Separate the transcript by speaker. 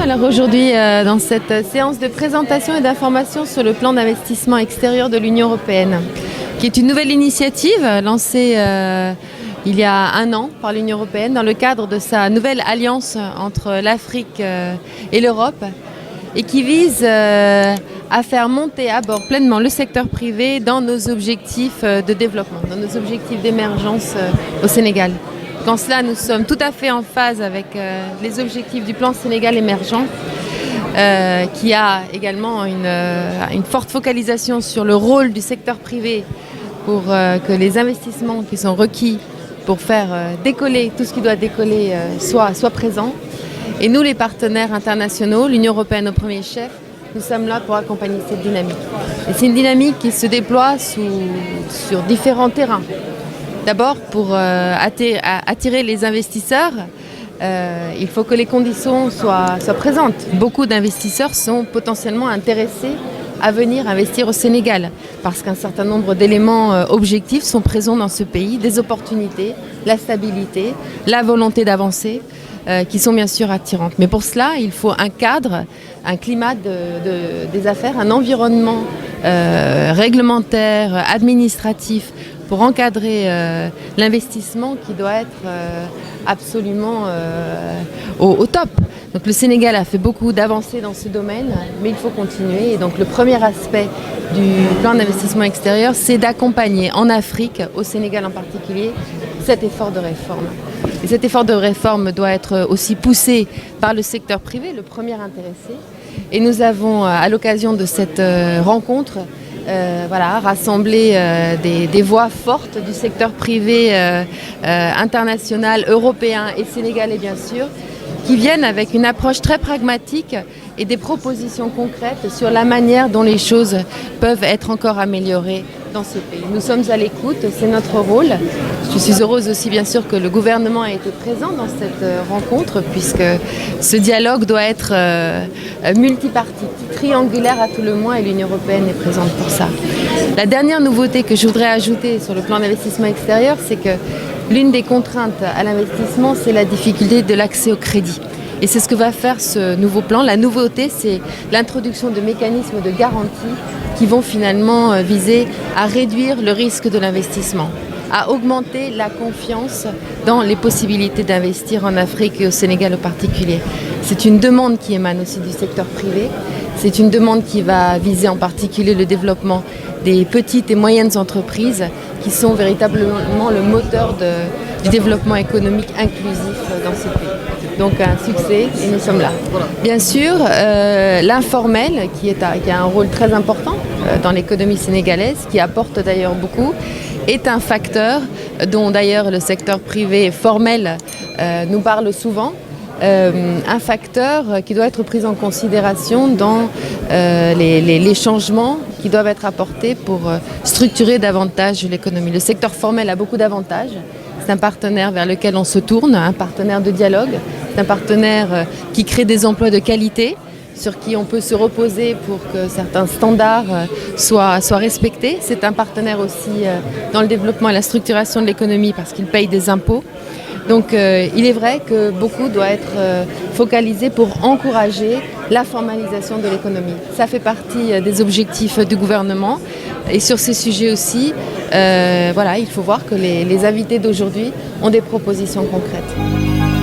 Speaker 1: Alors aujourd'hui, dans cette séance de présentation et d'information sur le plan d'investissement extérieur de l'Union européenne, qui est une nouvelle initiative lancée il y a un an par l'Union européenne dans le cadre de sa nouvelle alliance entre l'Afrique et l'Europe et qui vise à faire monter à bord pleinement le secteur privé dans nos objectifs de développement, dans nos objectifs d'émergence au Sénégal. Qu'en cela, nous sommes tout à fait en phase avec les objectifs du plan Sénégal émergent, qui a également une forte focalisation sur le rôle du secteur privé pour que les investissements qui sont requis pour faire décoller tout ce qui doit décoller soient présents. Et nous, les partenaires internationaux, l'Union européenne au premier chef, nous sommes là pour accompagner cette dynamique. Et c'est une dynamique qui se déploie sur différents terrains. D'abord, pour attirer les investisseurs, il faut que les conditions soient présentes. Beaucoup d'investisseurs sont potentiellement intéressés à venir investir au Sénégal parce qu'un certain nombre d'éléments objectifs sont présents dans ce pays, des opportunités, la stabilité, la volonté d'avancer, qui sont bien sûr attirantes. Mais pour cela, il faut un cadre, un climat des affaires, un environnement réglementaire, administratif, pour encadrer l'investissement qui doit être absolument au top. Donc le Sénégal a fait beaucoup d'avancées dans ce domaine, mais il faut continuer. Et donc le premier aspect du plan d'investissement extérieur, c'est d'accompagner en Afrique, au Sénégal en particulier, cet effort de réforme. Et cet effort de réforme doit être aussi poussé par le secteur privé, le premier intéressé. Et nous avons, à l'occasion de cette rencontre, rassembler des voix fortes du secteur privé international, européen et sénégalais bien sûr, qui viennent avec une approche très pragmatique et des propositions concrètes sur la manière dont les choses peuvent être encore améliorées dans ce pays. Nous sommes à l'écoute, c'est notre rôle. Je suis heureuse aussi bien sûr que le gouvernement a été présent dans cette rencontre puisque ce dialogue doit être multipartite, triangulaire à tout le moins et l'Union européenne est présente pour ça. La dernière nouveauté que je voudrais ajouter sur le plan d'investissement extérieur, c'est que l'une des contraintes à l'investissement, c'est la difficulté de l'accès au crédit. Et c'est ce que va faire ce nouveau plan. La nouveauté, c'est l'introduction de mécanismes de garantie qui vont finalement viser à réduire le risque de l'investissement, à augmenter la confiance dans les possibilités d'investir en Afrique et au Sénégal en particulier. C'est une demande qui émane aussi du secteur privé. C'est une demande qui va viser en particulier le développement des petites et moyennes entreprises qui sont véritablement le moteur du développement économique inclusif dans ce pays. Donc un succès et nous sommes là. Bien sûr, l'informel qui a un rôle très important dans l'économie sénégalaise, qui apporte d'ailleurs beaucoup, est un facteur dont d'ailleurs le secteur privé formel nous parle souvent. Un facteur qui doit être pris en considération dans les changements qui doivent être apportés pour structurer davantage l'économie. Le secteur formel a beaucoup d'avantages. C'est un partenaire vers lequel on se tourne, un partenaire de dialogue. C'est un partenaire qui crée des emplois de qualité, sur qui on peut se reposer pour que certains standards soient respectés. C'est un partenaire aussi dans le développement et la structuration de l'économie parce qu'il paye des impôts. Donc il est vrai que beaucoup doit être focalisé pour encourager la formalisation de l'économie. Ça fait partie des objectifs du gouvernement. Et sur ces sujets aussi, il faut voir que les invités d'aujourd'hui ont des propositions concrètes.